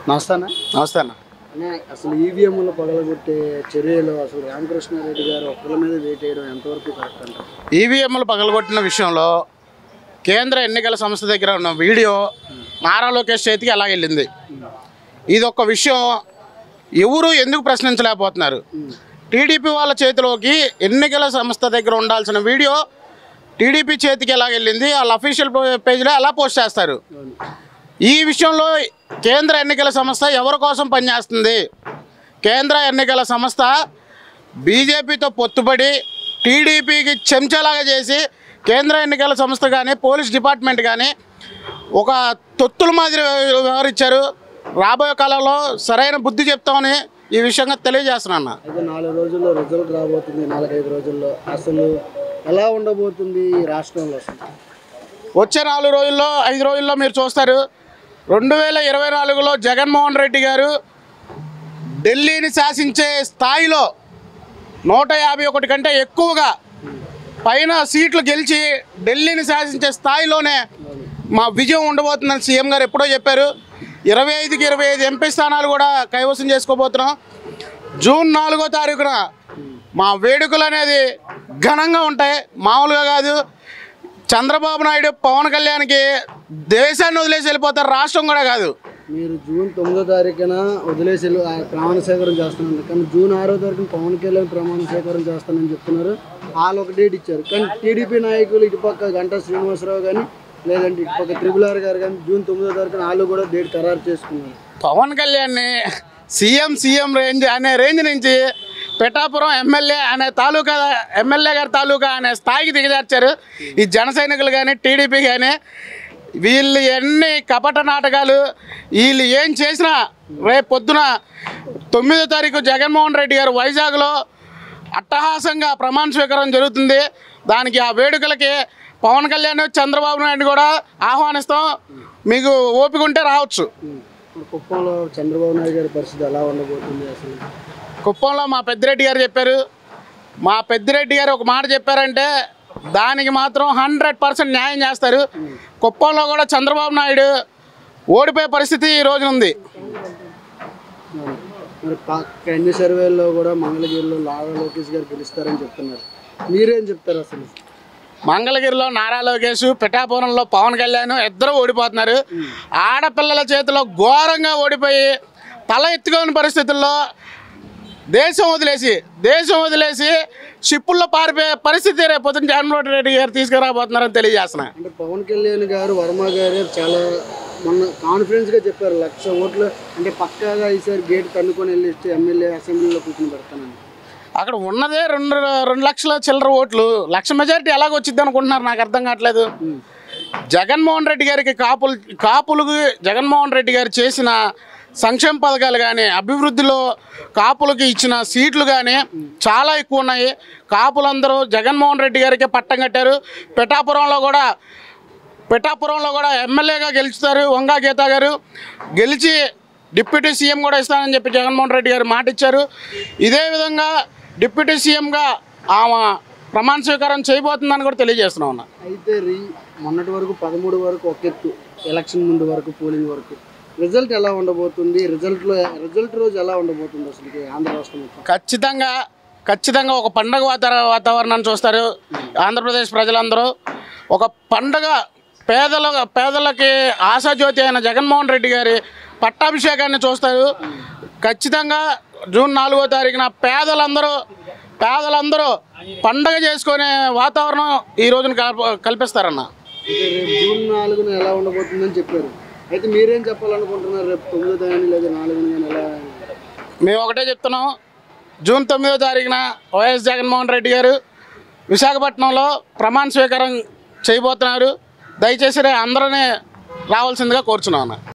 నమస్తే అన్న. అసలు ఈవీఎంలు పగలగొట్టే చర్యలు అసలు రామకృష్ణారెడ్డి గారు ఒక్కల మీద వెయిట్ చేయడం ఎంతవరకు కరెక్ట్ అంటారు? ఈవీఎంలు పగలగొట్టిన విషయంలో కేంద్ర ఎన్నికల సంస్థ దగ్గర ఉన్న వీడియో నారా లోకేష్ చేతికి ఎలా వెళ్ళింది, ఇది ఒక విషయం ఎవరు ఎందుకు ప్రశ్నించలేకపోతున్నారు. టీడీపీ వాళ్ళ చేతిలోకి ఎన్నికల సంస్థ దగ్గర ఉండాల్సిన వీడియో టీడీపీ చేతికి ఎలా వెళ్ళింది, వాళ్ళ అఫీషియల్ పేజ్లో ఎలా పోస్ట్ చేస్తారు. ఈ విషయంలో కేంద్ర ఎన్నికల సంస్థ ఎవరి కోసం పనిచేస్తుంది? కేంద్ర ఎన్నికల సంస్థ బీజేపీతో పొత్తుపడి టీడీపీకి చెంచాలాగా చేసి కేంద్ర ఎన్నికల సంస్థ కానీ పోలీస్ డిపార్ట్మెంట్ కానీ ఒక తొత్తుల మాదిరి వ్యవహరించారు. రాబోయే కాలంలో సరైన బుద్ధి చెప్తామని ఈ విషయంగా తెలియజేస్తున్నాను. అయితే 4 రోజుల్లో రిజల్ట్ రాబోతుంది, 4-5 రోజుల్లో అసలు ఎలా ఉండబోతుంది ఈ రాష్ట్రంలో? వచ్చే 4 రోజుల్లో 5 రోజుల్లో మీరు చూస్తారు. 2024లో జగన్మోహన్ రెడ్డి గారు ఢిల్లీని శాసించే స్థాయిలో 151 కంటే ఎక్కువగా పైన సీట్లు గెలిచి ఢిల్లీని శాసించే స్థాయిలోనే మా విజయం ఉండబోతుందని సీఎం గారు ఎప్పుడో చెప్పారు. 25కి 25 ఎంపీ స్థానాలు కూడా కైవసం చేసుకోబోతున్నాం. జూన్ 4వ తారీఖున మా వేడుకలు అనేది ఘనంగా ఉంటాయి, మామూలుగా కాదు. చంద్రబాబు నాయుడు పవన్ కళ్యాణ్కి దేశాన్ని వదిలేసి వెళ్ళిపోతారు, రాష్ట్రం కూడా కాదు. మీరు జూన్ 9వ తారీఖున వదిలేసి ప్రమాణ స్వీకారం చేస్తున్నారు, కానీ జూన్ 6వ తారీఖున పవన్ కళ్యాణ్ ప్రమాణ స్వీకారం చేస్తానని చెప్తున్నారు. వాళ్ళు ఒక డేట్ ఇచ్చారు, కానీ టీడీపీ నాయకులు ఇటుపక్క గంటా శ్రీనివాసరావు కానీ లేదంటే ఇటుపక్క త్రిపులార్ గారు కానీ జూన్ 9వ తారీఖున వాళ్ళు కూడా డేట్ ఖరారు చేసుకున్నారు. పవన్ కళ్యాణ్ని సీఎం రేంజ్ అనే రేంజ్ నుంచి పిఠాపురం ఎమ్మెల్యే అనే తాలూకా ఎమ్మెల్యే గారి తాలూకా అనే స్థాయికి దిగజార్చారు ఈ జన సైనికులు కానీ టీడీపీ కానీ. వీళ్ళు ఎన్ని కపట నాటకాలు, వీళ్ళు ఏం చేసినా రేపు పొద్దున 9వ తారీఖు జగన్మోహన్ రెడ్డి గారు వైజాగ్లో అట్టహాసంగా ప్రమాణ స్వీకారం జరుగుతుంది. దానికి ఆ వేడుకలకి పవన్ కళ్యాణ్ చంద్రబాబు నాయుడు కూడా ఆహ్వానిస్తాం, మీకు ఓపిక ఉంటే రావచ్చు. కుప్పంలో చంద్రబాబు నాయుడు గారి పరిస్థితి ఎలా ఉండబోతుంది? అసలు కుప్పంలో మా పెద్దిరెడ్డి గారు చెప్పారు. మా పెద్దిరెడ్డి గారు ఒక మాట చెప్పారంటే దానికి మాత్రం 100% న్యాయం చేస్తారు. కుప్పంలో కూడా చంద్రబాబు నాయుడు ఓడిపోయే పరిస్థితి ఈ రోజు ఉంది. మరి అన్ని సర్వేల్లో కూడా మంగళగిరిలో నారా లోకేష్ గారు గెలుస్తారని చెప్తున్నారు, మీరేం చెప్తారు? అసలు మంగళగిరిలో నారా లోకేష్, పిఠాపురంలో పవన్ కళ్యాణ్ ఇద్దరు ఓడిపోతున్నారు. ఆడపిల్లల చేతిలో ఘోరంగా ఓడిపోయి తల ఎత్తుకోని పరిస్థితుల్లో దేశం వదిలేసి షిప్పుల్లో పారిపోయే పరిస్థితి రేపు పొద్దున జగన్మోహన్ రెడ్డి గారు తీసుకురాబోతున్నారని తెలియజేస్తున్నా. అంటే పవన్ కళ్యాణ్ గారు వర్మ గారు చాలా మొన్న కాన్ఫిడెన్స్గా చెప్పారు 1,00,000 ఓట్లు అంటే పక్కాగా ఈసారి గేట్ కన్నుకొని వెళ్ళి ఎమ్మెల్యే అసెంబ్లీలో కూర్చొని పెడతానని. అక్కడ ఉన్నదే 2 లక్షల చిల్లర ఓట్లు, 1,00,000 మెజారిటీ ఎలాగొచ్చిద్ది అనుకుంటున్నారు? నాకు అర్థం కావట్లేదు. జగన్మోహన్ రెడ్డి గారికి కాపులకు జగన్మోహన్ రెడ్డి గారు చేసిన సంక్షేమ పథకాలు కానీ అభివృద్ధిలో కాపులకి ఇచ్చిన సీట్లు కానీ చాలా ఎక్కువ ఉన్నాయి. కాపులందరూ జగన్మోహన్ రెడ్డి గారికి పట్టం కట్టారు. పిఠాపురంలో కూడా ఎమ్మెల్యేగా గెలుస్తారు వంగా గీతా గారు. గెలిచి డిప్యూటీ సీఎం కూడా ఇస్తానని చెప్పి జగన్మోహన్ రెడ్డి గారు మాట ఇచ్చారు. ఇదే విధంగా డిప్యూటీ సీఎంగా ఆమె ప్రమాణ స్వీకారం చేయబోతుందని కూడా తెలియజేస్తున్నాం. అయితే మొన్నటి వరకు 13 వరకు ఒక ఎత్తు, ఎలక్షన్ ముందు వరకు పోలింగ్ వరకు రిజల్ట్ ఎలా ఉండబోతుంది? రిజల్ట్ రోజు ఎలా ఉండబోతుంది అసలు ఆంధ్ర రాష్ట్రం? ఖచ్చితంగా ఒక పండగ వాతావరణాన్ని చూస్తారు ఆంధ్రప్రదేశ్ ప్రజలందరూ. ఒక పండగ పేదలకి ఆశాజ్యోతి అయిన జగన్మోహన్ రెడ్డి గారి పట్టాభిషేకాన్ని చూస్తారు. ఖచ్చితంగా జూన్ 4వ తారీఖున పేదలందరూ పండగ చేసుకునే వాతావరణం ఈ రోజున కల్పిస్తారన్న. రేపు జూన్ 4న ఎలా ఉండబోతుందని చెప్పారు. అయితే మీరేం చెప్పాలనుకుంటున్నారు? రేపు 9వ తారీఖు లేదా 4న ఎలా? మేము ఒకటే చెప్తున్నాం, జూన్ 9వ తారీఖున వైఎస్ జగన్మోహన్ రెడ్డి గారు విశాఖపట్నంలో ప్రమాణ స్వీకారం చేయబోతున్నారు. దయచేసి అందరూ రావాల్సిందిగా కోరుచున్నాను.